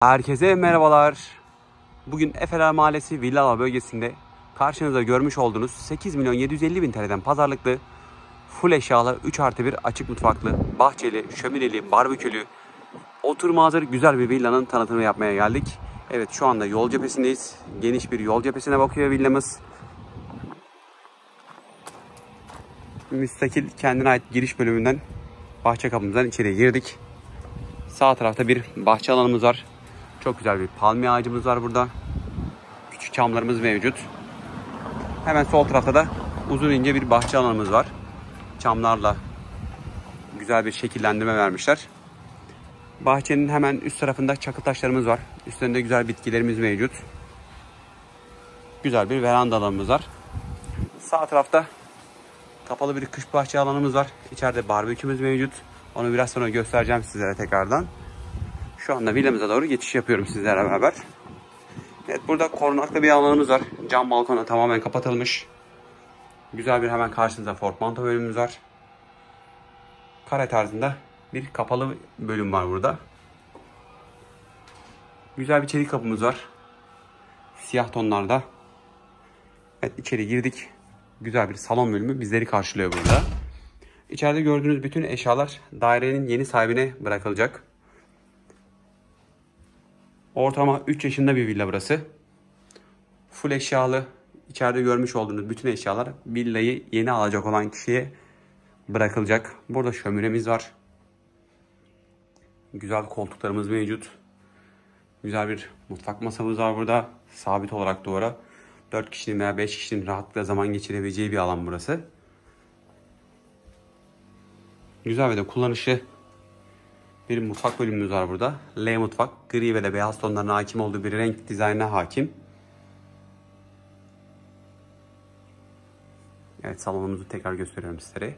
Herkese merhabalar. Bugün Efeler Mahallesi Villalar bölgesinde karşınızda görmüş olduğunuz 8.750.000 TL'den pazarlıklı full eşyalı 3+1 açık mutfaklı, bahçeli, şömineli, barbekülü, oturma hazır güzel bir villanın tanıtımını yapmaya geldik. Evet, şu anda yol cephesindeyiz. Geniş bir yol cephesine bakıyor villamız. Müstakil kendine ait giriş bölümünden bahçe kapımızdan içeriye girdik. Sağ tarafta bir bahçe alanımız var. Çok güzel bir palmiye ağacımız var burada. Küçük çamlarımız mevcut. Hemen sol tarafta da uzun ince bir bahçe alanımız var. Çamlarla güzel bir şekillendirme vermişler. Bahçenin hemen üst tarafında çakıl taşlarımız var. Üstlerinde güzel bitkilerimiz mevcut. Güzel bir veranda alanımız var. Sağ tarafta kapalı bir kış bahçe alanımız var. İçeride barbekümüz mevcut. Onu biraz sonra göstereceğim sizlere tekrardan. Şu anda villamıza doğru geçiş yapıyorum sizlerle beraber. Evet, burada korunaklı bir alanımız var. Cam balkona tamamen kapatılmış. Güzel bir hemen karşınızda portmanto bölümümüz var. Kare tarzında bir kapalı bölüm var burada. Güzel bir çelik kapımız var. Siyah tonlarda. Evet, içeri girdik. Güzel bir salon bölümü bizleri karşılıyor burada. İçeride gördüğünüz bütün eşyalar dairenin yeni sahibine bırakılacak. Ortalama 3 yaşında bir villa burası. Full eşyalı. İçeride görmüş olduğunuz bütün eşyalar villayı yeni alacak olan kişiye bırakılacak. Burada şöminemiz var. Güzel koltuklarımız mevcut. Güzel bir mutfak masamız var burada. Sabit olarak duvara. 4 kişinin veya 5 kişinin rahatlıkla zaman geçirebileceği bir alan burası. Güzel ve de kullanışlı bir mutfak bölümümüz var burada. L mutfak. Gri ve de beyaz tonlarına hakim olduğu bir renk dizaynına hakim. Evet, salonumuzu tekrar gösteriyorum sizlere.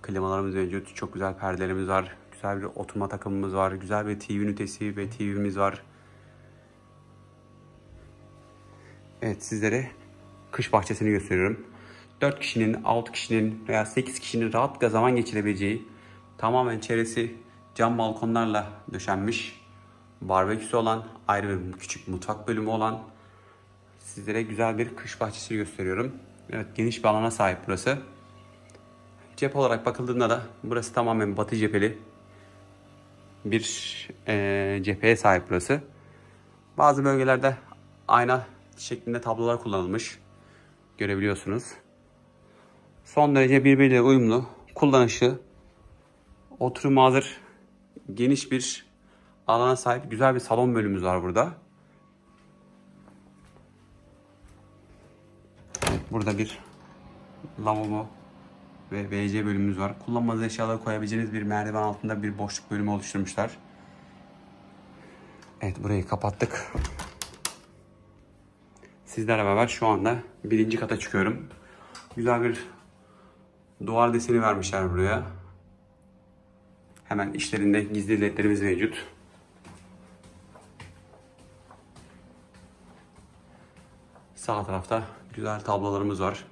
Klimalarımız mevcut. Çok güzel perdelerimiz var. Güzel bir oturma takımımız var. Güzel bir TV ünitesi ve TV'miz var. Evet, sizlere kış bahçesini gösteriyorum. 4 kişinin, 6 kişinin veya 8 kişinin rahatlıkla zaman geçirebileceği, tamamen çevresi cam balkonlarla döşenmiş, barbeküsü olan, ayrı bir küçük mutfak bölümü olan sizlere güzel bir kış bahçesi gösteriyorum. Evet, geniş bir alana sahip burası. Cephe olarak bakıldığında da burası tamamen batı cepheli bir cepheye sahip burası. Bazı bölgelerde ayna şeklinde tablolar kullanılmış. Görebiliyorsunuz. Son derece birbiriyle uyumlu, kullanışlı, oturuma hazır, geniş bir alana sahip güzel bir salon bölümümüz var burada. Evet, burada bir lavabo ve WC bölümümüz var. Kullanmadığınız eşyaları koyabileceğiniz bir merdiven altında bir boşluk bölümü oluşturmuşlar. Evet, burayı kapattık. Sizlerle beraber şu anda 1. kata çıkıyorum. Güzel bir duvar deseni vermişler buraya. Hemen işlerinde gizli ledlerimiz mevcut. Sağ tarafta güzel tablolarımız var.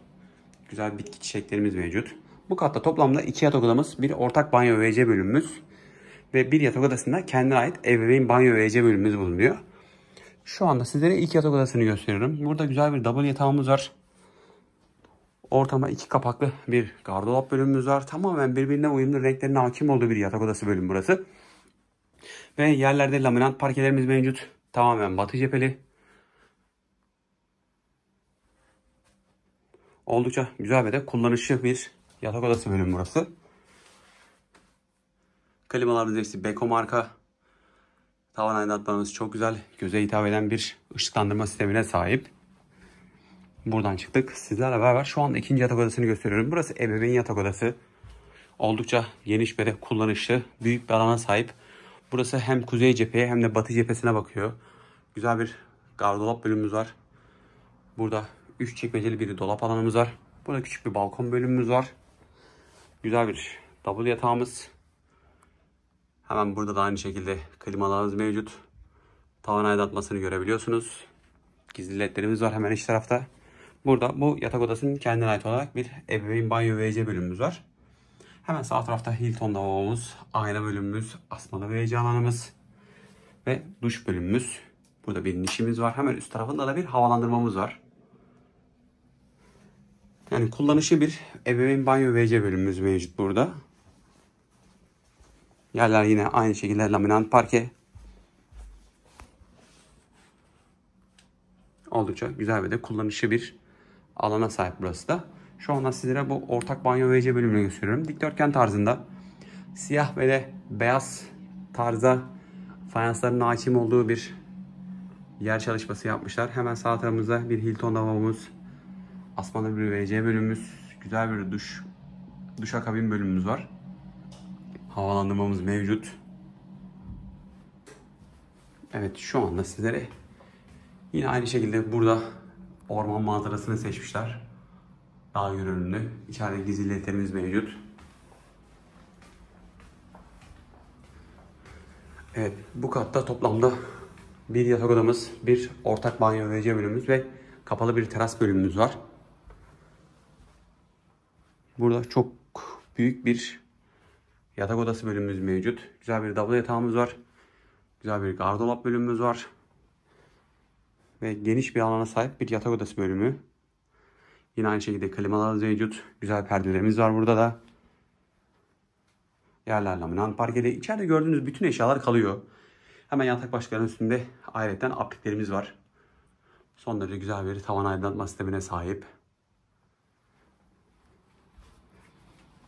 Güzel bitki çiçeklerimiz mevcut. Bu katta toplamda 2 yatak odamız, bir ortak banyo ve WC bölümümüz ve bir yatak odasında kendine ait ebeveyn banyo ve WC bölümümüz bulunuyor. Şu anda sizlere 2 yatak odasını gösteriyorum. Burada güzel bir double yatağımız var. Ortama 2 kapaklı bir gardırop bölümümüz var. Tamamen birbirine uyumlu, renklerine hakim olduğu bir yatak odası bölümü burası. Ve yerlerde laminat parkelerimiz mevcut. Tamamen batı cepheli. Oldukça güzel ve de kullanışlı bir yatak odası bölümü burası. Klimalarımız hepsi Beko marka. Tavan aydınlatmalarımız çok güzel. Göze hitap eden bir ışıklandırma sistemine sahip. Buradan çıktık. Sizlerle beraber şu anda 2. yatak odasını gösteriyorum. Burası ebeveyn yatak odası. Oldukça geniş ve de kullanışlı, büyük bir alana sahip. Burası hem kuzey cepheye hem de batı cephesine bakıyor. Güzel bir gardırop bölümümüz var. Burada 3 çekmeceli bir dolap alanımız var. Burada küçük bir balkon bölümümüz var. Güzel bir double yatağımız. Hemen burada da aynı şekilde klimalarımız mevcut. Tavan aydınlatmasını görebiliyorsunuz. Gizli ledlerimiz var hemen iç tarafta. Burada bu yatak odasının kendine ait olarak bir ebeveyn banyo ve WC bölümümüz var. Hemen sağ tarafta Hilton lavabomuz, ayna bölümümüz, asmalı WC alanımız. ve duş bölümümüz. Burada bir nişimiz var. Hemen üst tarafında da bir havalandırmamız var. Yani kullanışlı bir ebeveyn banyo WC bölümümüz mevcut burada. Yerler yine aynı şekilde laminant parke. Oldukça güzel ve de kullanışlı bir alana sahip burası da. Şu anda sizlere bu ortak banyo WC bölümünü gösteriyorum. Dikdörtgen tarzında siyah ve de beyaz tarzda fayansların hakim olduğu bir yer çalışması yapmışlar. Hemen sağ tarafımızda bir Hilton lavabomuz, asmalı bir WC bölümümüz, güzel bir duşakabin bölümümüz var. Havalandırmamız mevcut. Evet, şu anda sizlere yine aynı şekilde burada orman manzarasını seçmişler. Dağ görünümlü. İçeride gizli ledlerimiz mevcut. Evet, bu katta toplamda bir yatak odamız, bir ortak banyo WC bölümümüz ve kapalı bir teras bölümümüz var. Burada çok büyük bir yatak odası bölümümüz mevcut. Güzel bir double yatağımız var. Güzel bir gardırop bölümümüz var. Ve geniş bir alana sahip bir yatak odası bölümü. Yine aynı şekilde klimalar mevcut. Güzel perdelerimiz var burada da. Yerler laminant parkeli. İçeride gördüğünüz bütün eşyalar kalıyor. Hemen yatak başlarının üstünde ayrıca apliklerimiz var. Son derece güzel bir tavan aydınlatma sistemine sahip.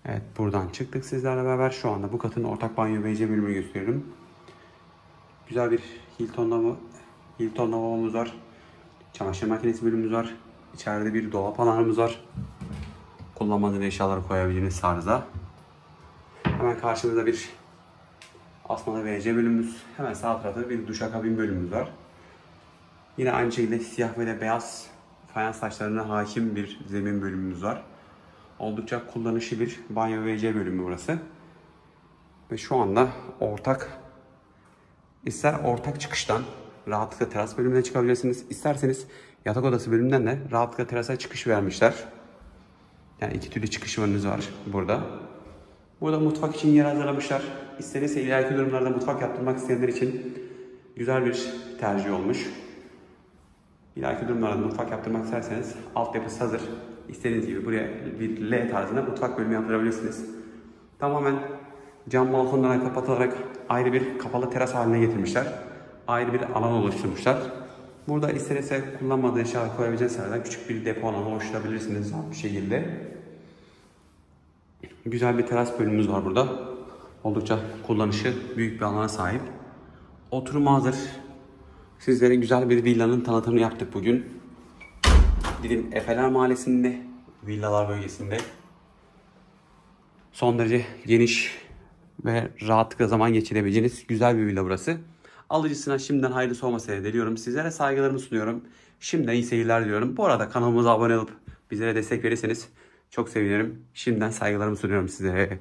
Evet, buradan çıktık sizlerle beraber. Şu anda bu katın ortak banyo WC bölümünü gösteriyorum. Güzel bir Hilton lavabomuz var. Çamaşır makinesi bölümümüz var. İçeride bir dolap alanımız var. Kullanmadığınız eşyaları koyabileceğiniz tarzda. Hemen karşımızda bir asmalı WC bölümümüz. Hemen sağ tarafta bir duşakabin bölümümüz var. Yine aynı şekilde siyah ve de beyaz fayans taşlarına hakim bir zemin bölümümüz var. Oldukça kullanışlı bir banyo WC bölümü burası. Ve şu anda ister ortak çıkıştan rahatlıkla teras bölümüne çıkabilirsiniz. İsterseniz yatak odası bölümünden de rahatlıkla terasa çıkış vermişler. Yani iki türlü çıkışlarınız var burada. Burada mutfak için yer hazırlamışlar. İstenirse ileriki durumlarda mutfak yaptırmak isteyenler için güzel bir tercih olmuş. İleriki durumlarda mutfak yaptırmak isterseniz altyapısı hazır. İstediğiniz gibi buraya bir L tarzında mutfak bölümü yaptırabilirsiniz. Tamamen cam balkonlara kapatılarak ayrı bir kapalı teras haline getirmişler. Ayrı bir alan oluşturmuşlar. Burada isterse kullanmadığı eşyalar koyabileceğiniz yerden küçük bir depo alanı oluşturabilirsiniz bu şekilde. Güzel bir teras bölümümüz var burada. Oldukça kullanışı büyük bir alana sahip. Oturum hazır. Sizlere güzel bir villanın tanıtımını yaptık bugün. Didim Efeler Mahallesi'nde, villalar bölgesinde. Son derece geniş ve rahatlıkla zaman geçirebileceğiniz güzel bir villa burası. Alıcısına şimdiden hayırlısı olmasını diliyorum. Sizlere saygılarımı sunuyorum. Şimdiden iyi seyirler diliyorum. Bu arada kanalımıza abone olup bizlere destek verirseniz çok sevinirim. Şimdiden saygılarımı sunuyorum sizlere.